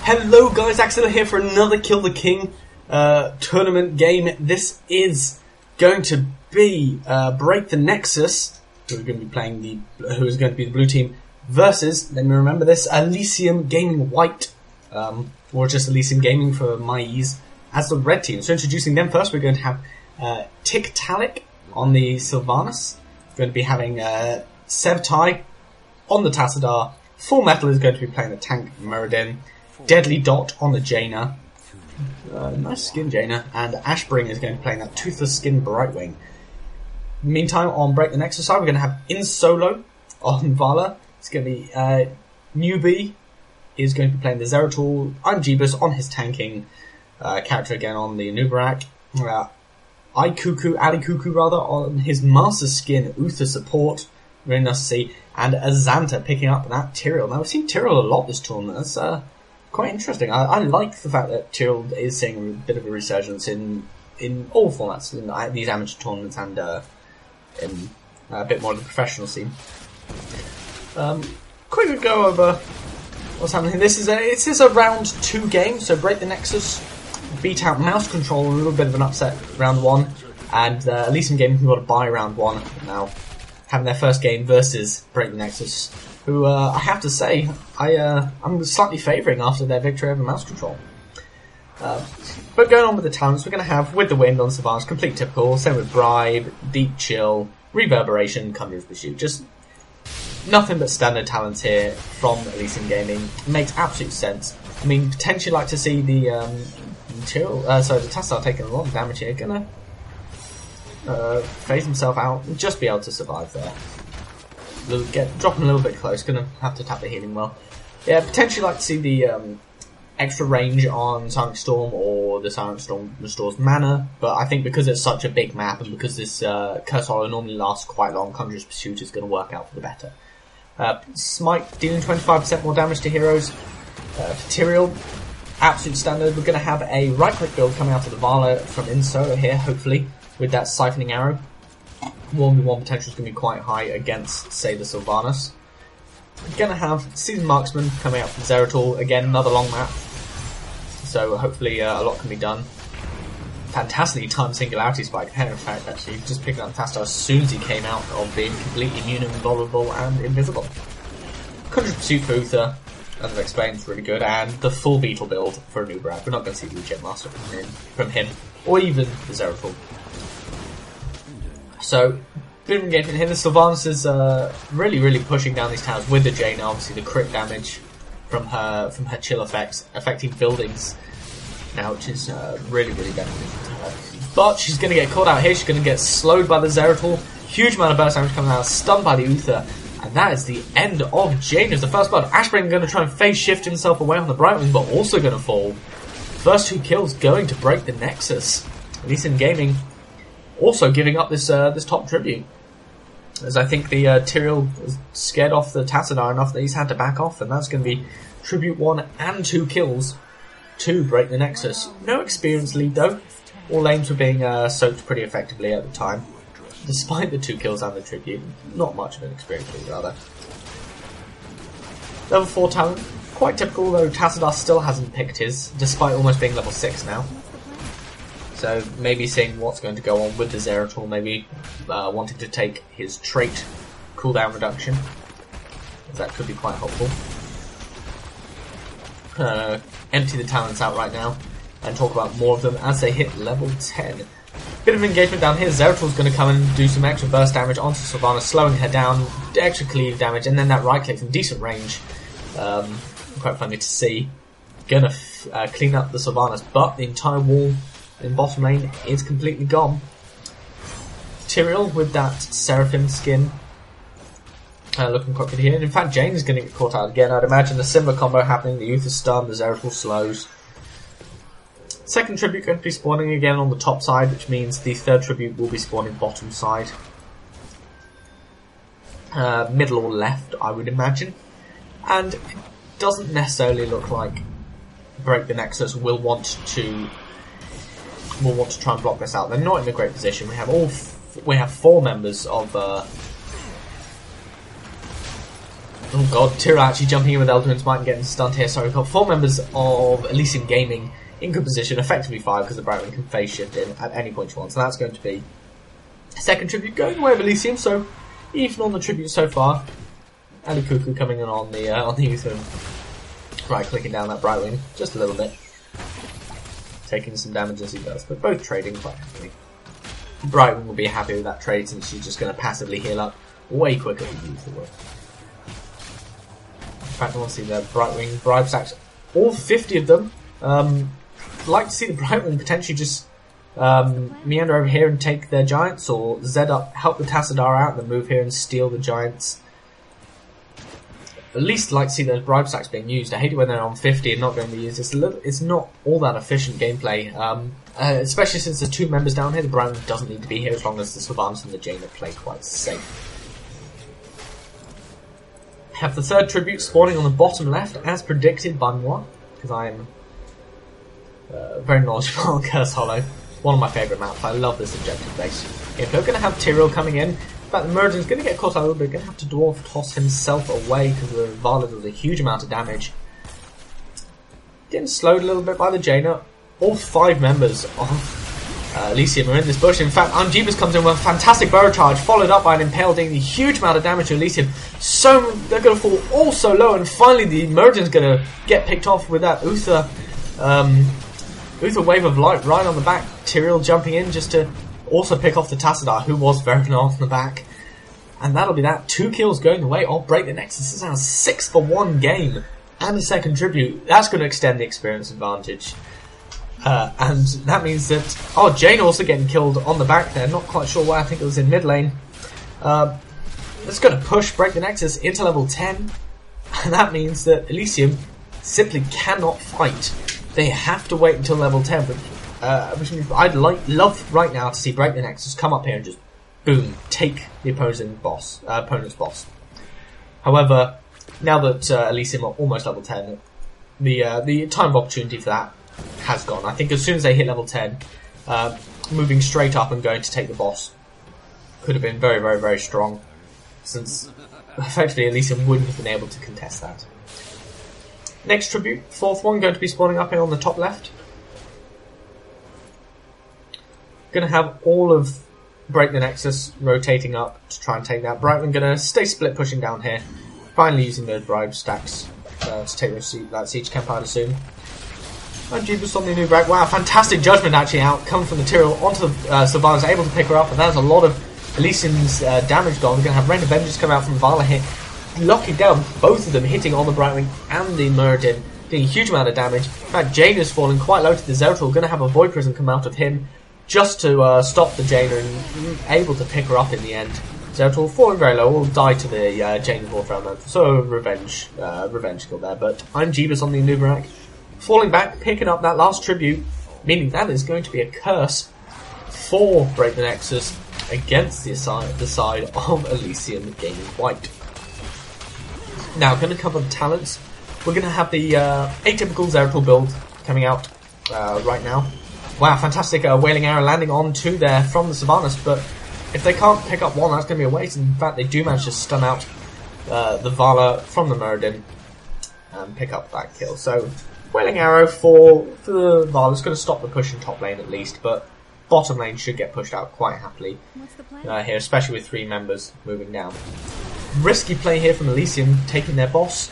Hello guys, Axel here for another Kill the King tournament game. This is going to be Break the Nexus, who is going to be the blue team, versus, let me remember this, Elysuim Gaming White, or just Elysuim Gaming for my ease, as the red team. So introducing them first, we're going to have Tiktaalik on the Sylvanas. We're going to be having Sebtai on the Tassadar. Full Metal is going to be playing the tank Muradin. Deadly Dot on the Jaina. Nice skin Jaina. And Ashbring is going to be playing that Toothless Skin Brightwing. Meantime, on Break the Nexus side, we're going to have In Solo on Vala. It's going to be Newbie is going to be playing the Zeratul. I'm Jeebus on his tanking character again on the Anubarak. Ali Cuckoo on his Master Skin Uther support. Really nice to see. And Azanta picking up that Tyrael. Now, we've seen Tyrael a lot this tournament. That's quite interesting. I like the fact that Tyrael is seeing a bit of a resurgence in all formats, in these amateur tournaments and in a bit more of the professional scene. Quick go over what's happening. This is a round 2 game, so Break the Nexus beat out Mouse Control, a little bit of an upset round 1, and Elysium Gaming who got a bye round 1 now, having their first game versus Break the Nexus, who I have to say I'm slightly favouring after their victory over Mouse Control. But going on with the talents, we're going to have With the Wind on Sylvanas, complete typical, same with Bribe, Deep Chill, Reverberation, Conjurer's Pursuit. Just nothing but standard talents here from Elysium Gaming. It makes absolute sense. I mean, potentially like to see the the Tassar taking a lot of damage here, gonna phase himself out and just be able to survive there. Dropping a little bit close, gonna have to tap the healing well. Yeah, potentially like to see the extra range on Silent Storm, or the Silent Storm restores mana, but I think because it's such a big map and because this Curse Horror normally lasts quite long, Conjurer's Pursuit is going to work out for the better. Smite dealing 25% more damage to heroes. For Tyrael, absolute standard. We're going to have a right-click build coming out of the Vala from Insolo here, hopefully, with that Siphoning Arrow. 1v1 potential is going to be quite high against, say, the Sylvanas. We're going to have Seasoned Marksman coming out from Zeratul. Again, another long map. So hopefully a lot can be done. Fantastically timed Singularity Spike. In fact, actually, just picking up Tastar as soon as he came out of being completely immune and invulnerable and invisible. Conjurer's Pursuit for Uther, as I've explained, is really good. And the full Beetle build for Anubarak. We're not going to see the Jet Master from him, or even the Zeratul. So, bit of engagement here. The Sylvanas is really pushing down these towers with the Jaina. Obviously, the crit damage from her chill effects affecting buildings now, which is really beneficial to her. But she's going to get caught out here. She's going to get slowed by the Zeratul. Huge amount of burst damage coming out, stunned by the Uther, and that is the end of Jaina's the first blood. Ashbring going to try and phase shift himself away on the Brightwing, but also going to fall. First 2 kills going to Break the Nexus. Elysium Gaming also giving up this top tribute, as I think the Tyrael was scared off the Tassadar enough that he's had to back off, and that's going to be tribute 1 and 2 kills to Break the Nexus. No experience lead though. All lanes were being soaked pretty effectively at the time, despite the 2 kills and the tribute. Not much of an experience lead rather. Level 4 talent, quite typical, though Tassadar still hasn't picked his, despite almost being level 6 now. So maybe seeing what's going to go on with the Zeratul, maybe wanting to take his trait cooldown reduction, as that could be quite helpful. Empty the talents out right now and talk about more of them as they hit level 10. Bit of engagement down here. Zeratul's going to come and do some extra burst damage onto Sylvanas, slowing her down, extra cleave damage, and then that right click from decent range. Quite funny to see. Gonna clean up the Sylvanas, but the entire wall in bottom lane is completely gone. Tyrael with that Seraphim skin looking quite good here. In fact, Jane is going to get caught out again. I'd imagine a similar combo happening. The Uther stun, the Zeratul slows. Second tribute going to be spawning again on the top side, which means the third tribute will be spawning bottom side. Middle or left, I would imagine. And it doesn't necessarily look like Break the Nexus will want to try and block this out. They're not in a great position. We have 4 members of Oh god, Tyrell actually jumping in with Elder Smite and getting stunned here. So we've got 4 members of Elysium Gaming in good position, effectively 5 because the Brightwing can phase shift in at any point you want. So that's going to be second tribute going away of Elysium, so even on the tribute so far. Ali Cuckoo coming in on the Elysuim. Right, clicking down that Brightwing just a little bit. Taking some damage as he does, but both trading quite happily. Brightwing will be happy with that trade since she's just going to passively heal up way quicker than Uther will. In fact, I want to see the Brightwing bribe stacks, all 50 of them. I'd like to see the Brightwing potentially just meander over here and take their giants, or Zed up, help the Tassadar out, and then move here and steal the giants. At least like to see those bribe stacks being used. I hate it when they're on 50 and not going to be used. It's not all that efficient gameplay, especially since there's 2 members down here. The Brightwing doesn't need to be here as long as the Sylvanas and the Jaina play quite safe. Have the third tribute spawning on the bottom left, as predicted by moi, because I'm very knowledgeable on Curse Hollow. One of my favourite maps. I love this objective base. If they're going to have Tyrell coming in, the Murden's going to get caught a little bit, going to have to dwarf toss himself away because the Vala does a huge amount of damage. Getting slowed a little bit by the Jaina. All 5 members of Elysium are in this bush. In fact, Anjibus comes in with a fantastic burrow charge, followed up by an Impale dealing a huge amount of damage to Elysium. So they're going to fall all so low, and finally the Murden's going to get picked off with that Uther Wave of Light right on the back. Tyrell jumping in just to also pick off the Tassadar, who was very low on the back. And that'll be that. 2 kills going the way of Break the Nexus. This is our 6 for 1 game. And a second tribute. That's going to extend the experience advantage. And that means that... Oh, Jane also getting killed on the back there. Not quite sure why. I think it was in mid lane. That's going to push Break the Nexus into level 10. And that means that Elysium simply cannot fight. They have to wait until level 10. Which means I'd love right now to see Break the Nexus come up here and just boom, take the opponent's boss. However, now that Elysium are almost level 10, the time of opportunity for that has gone. I think as soon as they hit level 10, moving straight up and going to take the boss could have been very, very, very strong, since effectively Elysium wouldn't have been able to contest that. Next tribute, 4th one, going to be spawning up here on the top left. Going to have all of Break the Nexus rotating up to try and take that. Brightwing going to stay split, pushing down here. Finally using those bribe stacks to take that siege camp, I'd assume. And Jeebus on the new break. Wow, fantastic judgment actually out. Coming from the Tyrell onto the Sylvanas, able to pick her up. And there's a lot of Elysium's damage gone. We're going to have Rain of Vengeance come out from Vala here. Locking down both of them, hitting on the Brightwing and the Muradin. Doing a huge amount of damage. In fact, Jaina is falling quite low to the Zeratul. Going to have a Void Prism come out of him, just to stop the Jaina and able to pick her up in the end. Zeratul falling very low, will die to the Jaina Warframe. So revenge kill there. But I'm Jeebus on the Anubarak, falling back, picking up that last tribute, meaning that is going to be a curse for Break the Nexus against the side of Elysium Gaming White. Now, going to cover the talents. We're going to have the atypical Zeratul build coming out right now. Wow, fantastic Wailing Arrow landing onto there from the Sylvanas, but if they can't pick up one, that's going to be a waste. In fact, they do manage to stun out the Vala from the Muradin and pick up that kill. So, Wailing Arrow for the Vala is going to stop the push in top lane at least, but bottom lane should get pushed out quite happily here, especially with 3 members moving down. Risky play here from Elysium, taking their boss.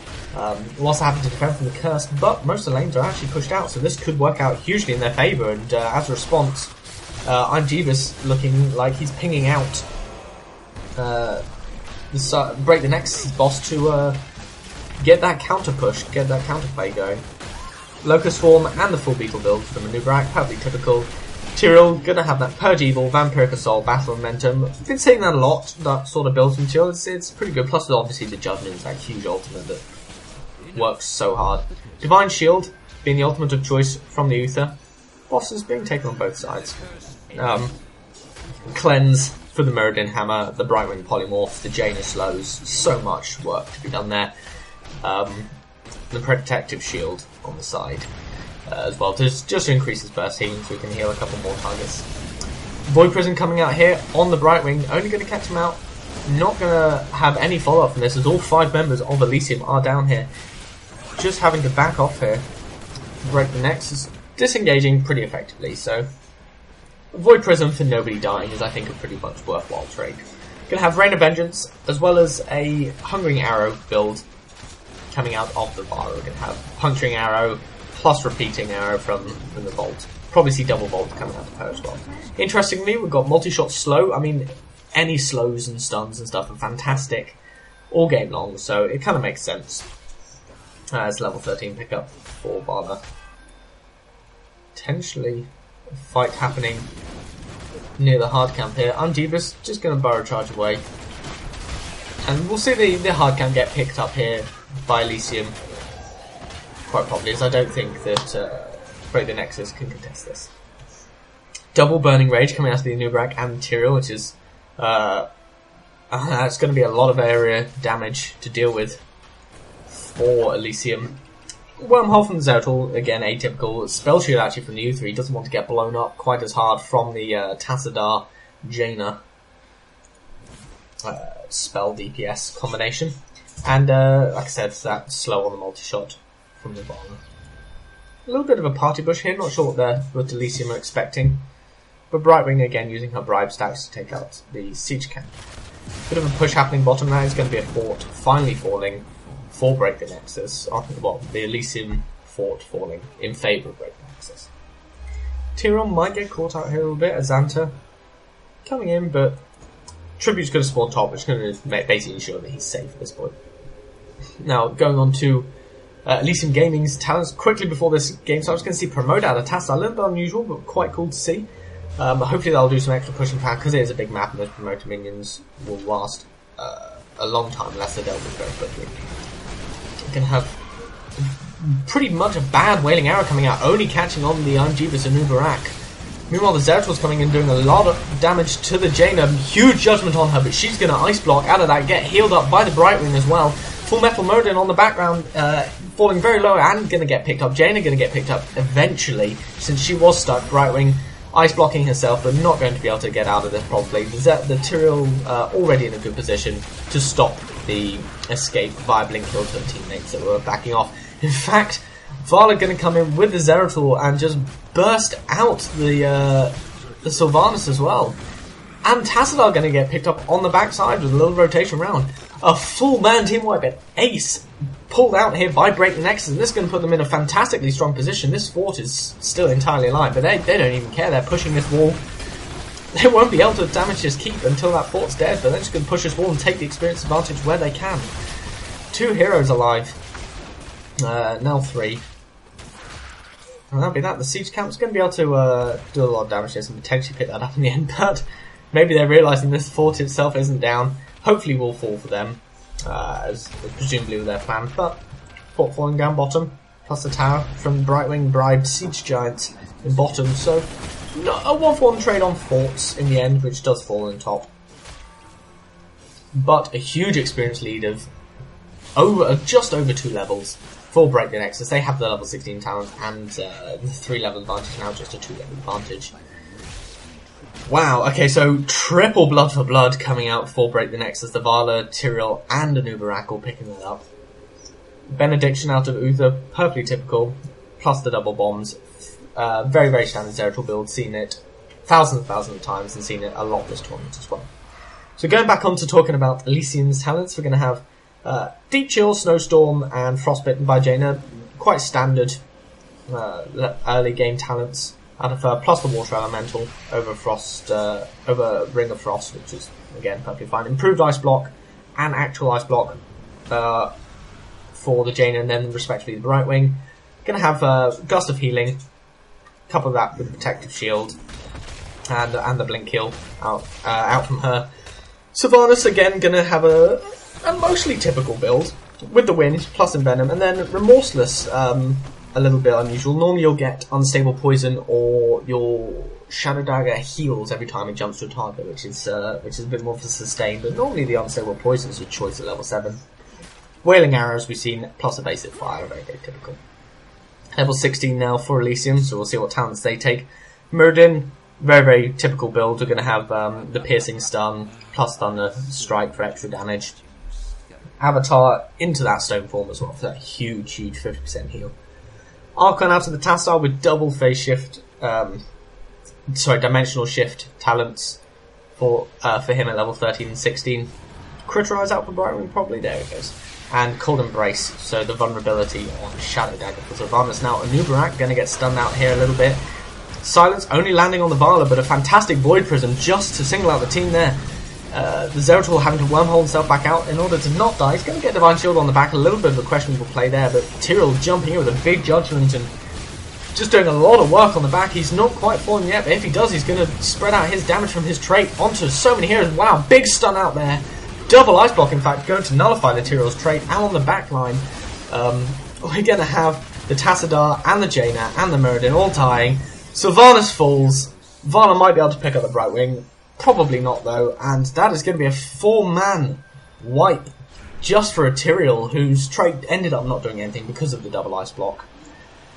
Also having to defend from the curse, but most of the lanes are actually pushed out, so this could work out hugely in their favour. And as a response, I'm Jeebus looking like he's pinging out Break the Nexus boss to get that counter push, get that counter play going. Locust form and the full beetle build from Anubarak, perfectly typical. Tyrell gonna have that Purge Evil, Vampiric Assault, Battle Momentum. I've been seeing that a lot, that sort of build from Tyrell. It's pretty good. Plus, obviously, the Judgment is that huge ultimate that works so hard. Divine Shield being the ultimate of choice from the Uther. Bosses being taken on both sides. Cleanse for the Muradin Hammer, the Brightwing Polymorph, the Jaina Slows. So much work to be done there. The Protective Shield on the side. As well, just to increase his burst healing so we can heal a couple more targets. Void Prism coming out here on the Brightwing, only going to catch him out not going to have any follow-up from this, as all 5 members of Elysuim are down here. Just having to back off here. Break the Nexus, disengaging pretty effectively, so Void Prism for nobody dying is, I think, a pretty much worthwhile trade. Going to have Rain of Vengeance, as well as a Hungering Arrow build coming out of the bar. We're going to have Puncturing Arrow plus Repeating Arrow from the Vault. Probably see Double Vault coming out of her as well. Interestingly, we've got Multi-Shot Slow. I mean, any slows and stuns and stuff are fantastic all game long, so it kind of makes sense as level 13 pickup for Vala. Potentially a fight happening near the hard camp here. Anjibus just going to burrow charge away. And we'll see the hard camp get picked up here by Elysuim quite probably, as I don't think that Break the Nexus can contest this. Double Burning Rage coming out of the Anubarak and Tyrael, which is it's going to be a lot of area damage to deal with for Elysuim. Wormhole from the Zeratul, again atypical. Spell Shield actually from the U3, doesn't want to get blown up quite as hard from the Tassadar Jaina spell DPS combination. And like I said, that slow on the multi-shot from the bottom. A little bit of a party bush here, not sure what Elysuim are expecting. But Brightwing again using her bribe stacks to take out the siege camp. Bit of a push happening bottom now, is going to be a fort finally falling for Break the Nexus. Well, the Elysuim fort falling in favour of Break the Nexus. Tyrael might get caught out here a little bit, as Xanta coming in, but Tribute's going to spawn top, which is going to basically ensure that he's safe at this point. Now, going on to Elysuim Gaming's talents quickly before this game starts. Going to see Promote out of Tasta, a little bit unusual, but quite cool to see. Hopefully they'll do some extra pushing power, because it is a big map and those Promoter minions will last a long time unless they're dealt with very quickly. We're going to have pretty much a bad Wailing Arrow coming out, only catching on the Anjibus and Anubarak. Meanwhile, the Zeratul's coming in doing a lot of damage to the Jaina. Huge judgment on her, but she's going to Ice Block out of that, get healed up by the Brightwing as well. Full Metal Modin on the background, falling very low and going to get picked up. Jaina going to get picked up eventually, since she was stuck. Brightwing ice blocking herself, but not going to be able to get out of this probably. The Tyrael already in a good position to stop the escape via blink kill to her teammates that were backing off. In fact, Vala going to come in with the Zeratul and just burst out the Sylvanas as well. And Tassadar going to get picked up on the backside with a little rotation round. A full man team wipe at Ace pulled out here by Break the Nexus, and this is going to put them in a fantastically strong position. This fort is still entirely alive, but they don't even care. They're pushing this wall. They won't be able to damage this keep until that fort's dead, but they're just going to push this wall and take the experience advantage where they can. 2 heroes alive. Now 3. And that'll be that. The siege camp's going to be able to do a lot of damage to this and potentially pick that up in the end, but maybe they're realising this fort itself isn't down. Hopefully will fall for them, as presumably with their plan, but fort falling down bottom, plus the tower from Brightwing bribed siege giants in bottom, so not a 1-for-1 trade on forts in the end, which does fall in top. But a huge experience lead of just over 2 levels for Break the Nexus. They have the level 16 talent and the 3 level advantage, now just a 2 level advantage. Wow, okay, so triple blood for blood coming out for Break the Nexus. The Vala, Tyrael, and Anubarak all picking that up. Benediction out of Uther, perfectly typical, plus the double bombs. Very, very standard Zeratul build, seen it thousands of times and seen it a lot this tournament as well. So going back on to talking about Elysium's talents, we're going to have Deep Chill, Snowstorm, and Frostbitten by Jaina. Quite standard early game talents out of her, plus the Water Elemental over Ring of Frost, which is again perfectly fine. Improved Ice Block and actual Ice Block for the Jaina, and then respectively the Brightwing. Going to have Gust of Healing, couple that with Protective Shield, and the Blink Kill out from her. Sylvanas again going to have a mostly typical build with the Wind plus Envenom, and then Remorseless. A little bit unusual. Normally you'll get Unstable Poison or your Shadow Dagger heals every time it jumps to a target, which is a bit more of a sustain, but normally the Unstable Poison is your choice at level 7. Wailing Arrows we've seen, plus Evasive Fire, very, very typical. Level 16 now for Elysium, so we'll see what talents they take. Muradin, Very, very typical build. We're going to have the piercing stun plus thunder strike for extra damage. Avatar into that stone form as well for that huge 50% heal. Archon out of the Tastar with double phase shift, dimensional shift talents for him at level 13 and 16. Critterize out for Brightwing probably, there it goes. And Cold Embrace, so the vulnerability on Shadow Dagger for Sylvanas. Now Anubarak going to get stunned out here a little bit. Silence only landing on the Vala, but a fantastic Void Prism just to single out the team there. The Zeratul having to wormhole himself back out in order to not die. He's going to get Divine Shield on the back, a little bit of a questionable play there, but Tyrael jumping in with a big judgment and just doing a lot of work on the back. He's not quite falling yet, but if he does, he's going to spread out his damage from his trait onto so many heroes. Wow, big stun out there. Double Ice Block, in fact, going to nullify the Tyrael's trait. And on the back line, we're going to have the Tassadar and the Jaina and the Muradin all dying. Sylvanas falls. Vana might be able to pick up the Brightwing. Probably not, though. And that is going to be a 4-man wipe just for a Tyrael, whose trait ended up not doing anything because of the double ice block.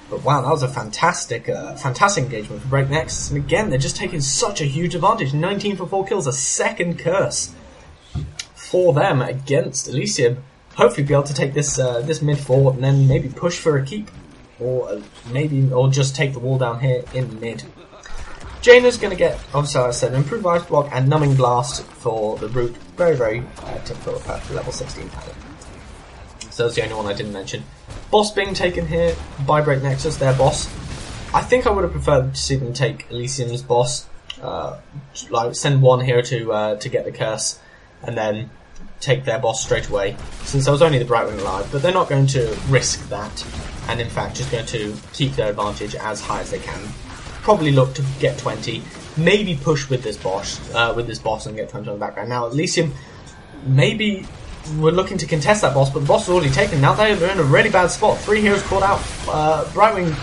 But wow, that was a fantastic engagement for Break Nexus. And again, they're just taking such a huge advantage. 19 for 4 kills, a second curse for them against Elysuim. Hopefully be able to take this mid fort and then maybe push for a keep. Or just take the wall down here in mid. Jaina's going to get, obviously as I said, improved ice block and numbing blast for the root. Very, very typical level 16 pattern. So that's the only one I didn't mention. Boss being taken here by Break Nexus, their boss. I think I would have preferred to see them take Elysium's boss. Send one here to get the curse and then take their boss straight away, since there was only the Brightwing alive. But they're not going to risk that, and in fact just going to keep their advantage as high as they can. Probably look to get 20, maybe push with this boss and get 20 on the background. Now Elysium, maybe we're looking to contest that boss, but the boss is already taken. Now they're in a really bad spot. 3 heroes caught out. Brightwing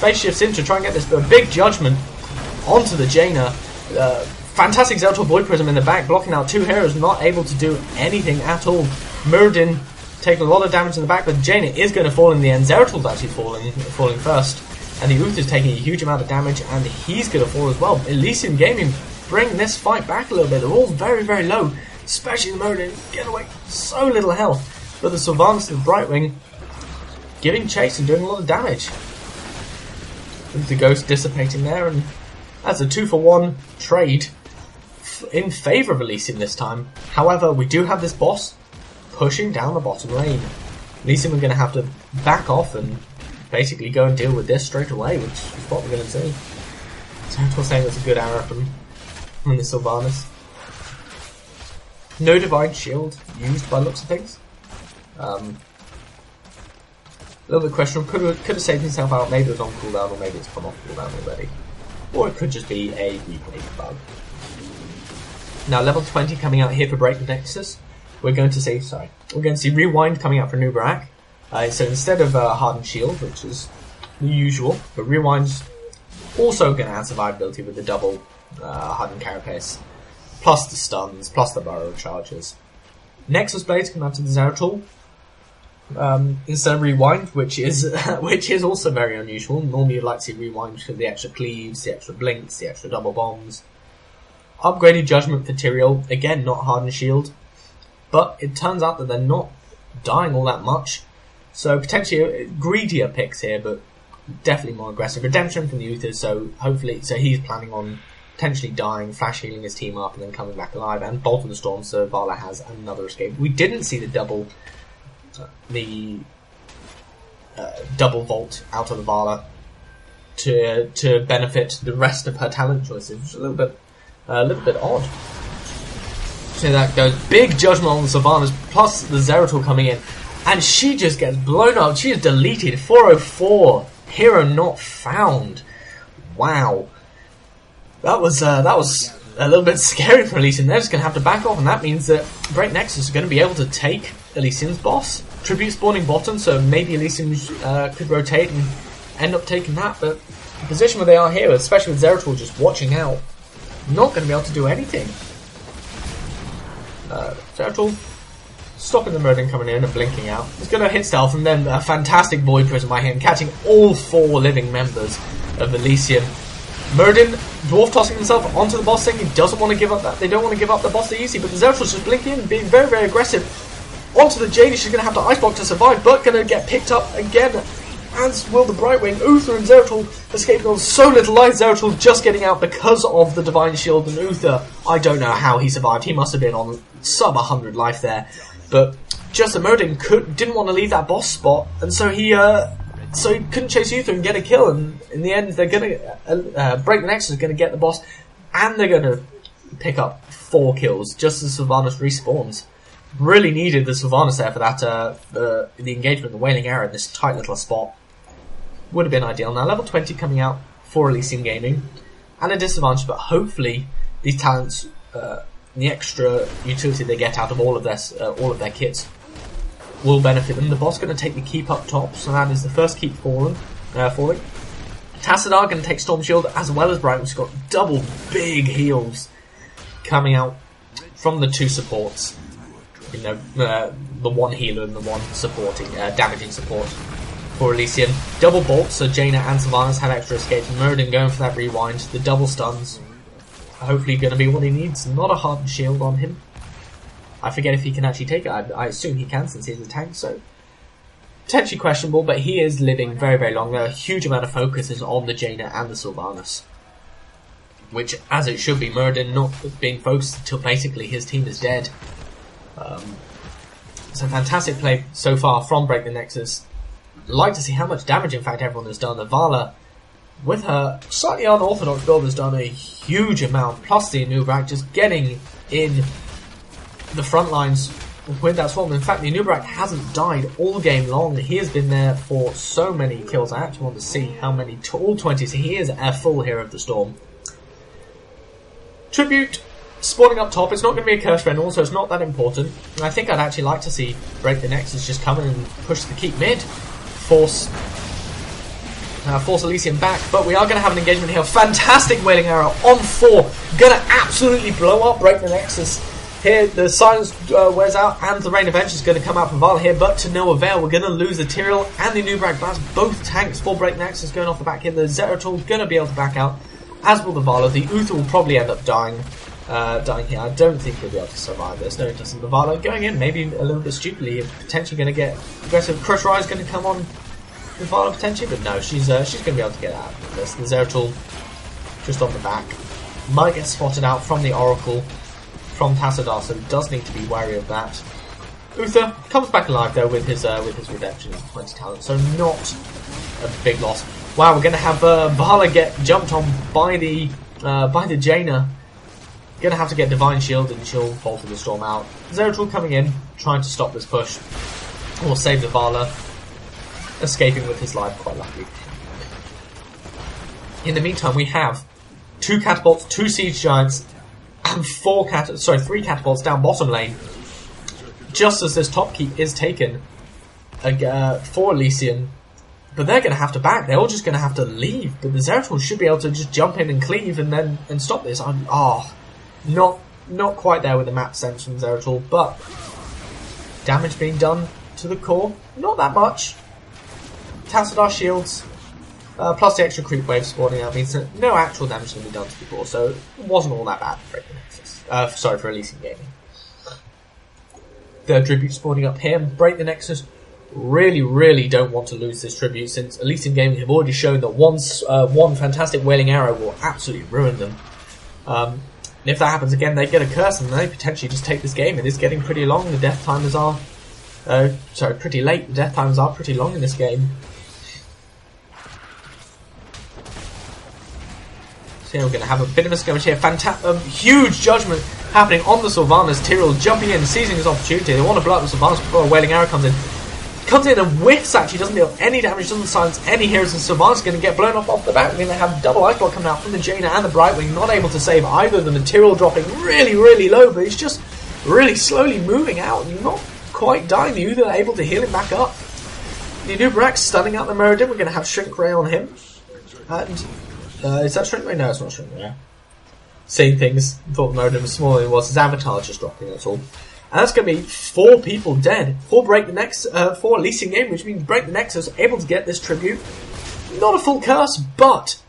phase shifts in to try and get this big judgment onto the Jaina. Fantastic Zeratul Void Prism in the back, blocking out 2 heroes, not able to do anything at all. Muradin taking a lot of damage in the back, but Jaina is going to fall in the end. Zeratul's actually falling first. And the Uth is taking a huge amount of damage, and he's going to fall as well. Elysium Gaming bring this fight back a little bit. They're all very, very low, especially the Muradin. Get away, so little health. But the Sylvanas and the Brightwing giving chase and doing a lot of damage. With the Ghost dissipating there, and that's a 2-for-1 trade in favour of Elysium this time. However, we do have this boss pushing down the bottom lane. Elysium are going to have to back off and basically go and deal with this straight away, which is what we're going to see. So I'm saying that's a good arrow from the Sylvanas. No Divine Shield used by looks of things. A little bit questionable. Could have saved himself out. Maybe it was on cooldown, or maybe it's come off cooldown already. Or it could just be a replay bug. Now level 20 coming out here for Break Nexus. We're going to see Rewind coming out for Nubarak. So instead of Hardened Shield, which is the usual, but Rewind's also going to add survivability with the double Hardened Carapace, plus the stuns, plus the Burrow charges. Nexus Blades come out to the Zeratul instead of Rewind, which is also very unusual. Normally you'd like to see Rewind for the extra cleaves, the extra blinks, the extra double bombs. Upgraded Judgment for Tyrael, again not Hardened Shield, but it turns out that they're not dying all that much. So potentially greedier picks here, but definitely more aggressive. Redemption from the Uthers, so he's planning on potentially dying, flash healing his team up, and then coming back alive. And Bolt of the Storm, so Vala has another escape. We didn't see the double vault out of the Vala to benefit the rest of her talent choices, which is a little bit odd. So that goes big judgment on the Sylvanas, plus the Zeratul coming in. And she just gets blown up. She is deleted. 404. Hero not found. Wow. That was a little bit scary for Elysium. They're just going to have to back off. And that means that Break Nexus is going to be able to take Elysium's boss. Tribute spawning bottom. So maybe Elysium could rotate and end up taking that. But the position where they are here, especially with Zeratul just watching out, not going to be able to do anything. Zeratul stopping the Muradin coming in and blinking out. He's going to hit stealth, and then a fantastic Void Prism by him, catching all 4 living members of Elysium. Murden, dwarf tossing himself onto the boss, saying he doesn't want to give up that. They don't want to give up the boss easy, but the Zeratil's just blinking in, being very, very aggressive. Onto the Jade, she's going to have to ice block to survive, but going to get picked up again, as will the Brightwing. Uther and Zeratil escaping on so little life. Zeratil just getting out because of the Divine Shield, and Uther, I don't know how he survived. He must have been on sub 100 life there, but just that Murden didn't want to leave that boss spot, and so he couldn't chase Uther and get a kill, and in the end they're going to Break the Nexus is going to get the boss, and they're going to pick up 4 kills just as Sylvanas respawns. Really needed the Sylvanas there for that the engagement, the Wailing Arrow in this tight little spot. Would have been ideal. Now level 20 coming out for Elysium Gaming, and a disadvantage, but hopefully these talents, the extra utility they get out of all of their kits, will benefit them. The boss going to take the keep up top, so that is the first keep falling. Tassadar going to take Storm Shield as well as Bright, which has got double big heals coming out from the 2 supports. You know, the one healer and the one supporting, damaging support for Elysium. Double bolts, so Jaina and Sylvanas have extra escape. Murden going for that rewind. The double stuns, hopefully going to be what he needs. Not a hardened shield on him. I forget if he can actually take it. I assume he can since he's a tank, so potentially questionable, but he is living very, very long. A huge amount of focus is on the Jaina and the Sylvanas, which, as it should be, Murden not being focused until basically his team is dead. It's a fantastic play so far from Break the Nexus. Like to see how much damage, in fact, everyone has done. The Vala, with her slightly unorthodox build, has done a huge amount, plus the Anubrak just getting in the front lines with that swarm. In fact, the Anubrak hasn't died all game long. He has been there for so many kills. I actually want to see how many, all 20s. He is a full Hero of the Storm. Tribute spawning up top. It's not going to be a curse friend, also it's not that important. And I think I'd actually like to see Break the Nexus just come in and push the keep mid. Force Elysium back, but we are going to have an engagement here. Fantastic Wailing Arrow on 4. Going to absolutely blow up Break the Nexus. Here the silence wears out, and the Rain of Vengeance is going to come out from Vala here, but to no avail. We're going to lose the Tyrael and the Nubrak Blast, both tanks for Break the Nexus going off the back here. The Zeratil going to be able to back out, as will the Vala. The Uther will probably end up dying here. I don't think he'll be able to survive this. No, it doesn't. The Vala going in, maybe a little bit stupidly, potentially going to get aggressive. Crush Rise going to come on with Vala potentially, but no, she's going to be able to get out of this. The Zeratil just on the back might get spotted out from the Oracle from Tassadar, so he does need to be wary of that. Uther comes back alive though with his redemption of 20 talent, so not a big loss. Wow, we're going to have Vala get jumped on by the Jaina. Going to have to get Divine Shield and she'll bolter the Storm out. Zeratil coming in, trying to stop this push, or save the Vala, escaping with his life quite luckily. In the meantime, we have 2 catapults, 2 siege giants, and 3 catapults down bottom lane. Just as this top keep is taken for Elysium, but they're going to have to back. They're all just going to have to leave. But the Zeratil should be able to just jump in and cleave and stop this. Not quite there with the map sense from Zeratil, but damage being done to the core. Not that much. Tassadar shields, plus the extra creep wave spawning out means that no actual damage can be done to the core, so it wasn't all that bad for Break the Nexus. For Elysium Gaming. The tribute spawning up here. Break the Nexus really don't want to lose this tribute, since Elysium Gaming have already shown that one fantastic Wailing Arrow will absolutely ruin them. And if that happens again, they get a curse and they potentially just take this game. It is getting pretty long. The death timers are pretty late. The death timers are pretty long in this game. So yeah, we're going to have a bit of a skirmish here. Huge judgment happening on the Sylvanas. Tyrael jumping in, seizing his opportunity. They want to blow up the Sylvanas before a Wailing Arrow comes in. Comes in and whiffs, actually doesn't deal any damage, doesn't silence any heroes, and Sylvanas going to get blown off the back. We're going to have double ice block coming out from the Jaina and the Brightwing, not able to save either of them. The Tyrael dropping really low, but he's just really slowly moving out and not quite dying. The Uther able to heal him back up. The Nubrak stunning out the Meriden. We're going to have Shrink Ray on him. And is that Shrink Ray? No, it's not Shrink Ray. Seeing things, thought the Meriden was smaller than it was. His avatar just dropping, that's all. And that's going to be 4 people dead for for Elysium Game, which means Break the Nexus able to get this tribute. Not a full curse, but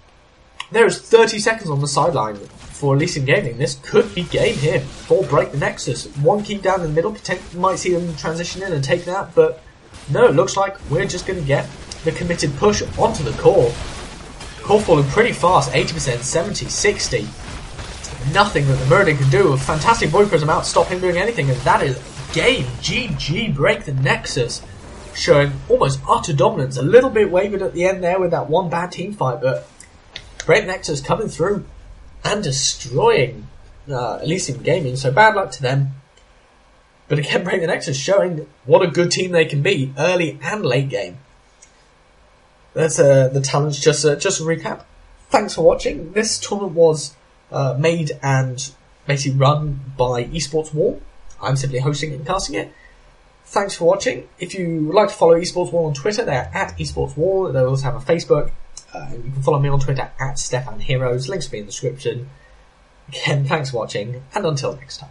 There's 30 seconds on the sideline for Elysuim Gaming. This could be game here for Break the Nexus. One keep down in the middle, might see them transition in and take that, but no, it looks like we're just going to get the committed push onto the core. Core falling pretty fast, 80%, 70, 60. Nothing that the Murder can do. A fantastic Void Prism out, stop him doing anything, and that is game. GG, Break the Nexus. Showing almost utter dominance. A little bit wavered at the end there with that one bad team fight, but Break the Nexus coming through and destroying Elysuim Gaming, so bad luck to them. But again, Break the Nexus showing what a good team they can be, early and late game. That's the talents, just a recap. Thanks for watching. This tournament was made and basically run by eSports Wall. I'm simply hosting it and casting it. Thanks for watching. If you would like to follow eSports Wall on Twitter, they're at eSports Wall. They also have a Facebook. You can follow me on Twitter at Stefan Heroes. Links will be in the description. Again, thanks for watching, and until next time.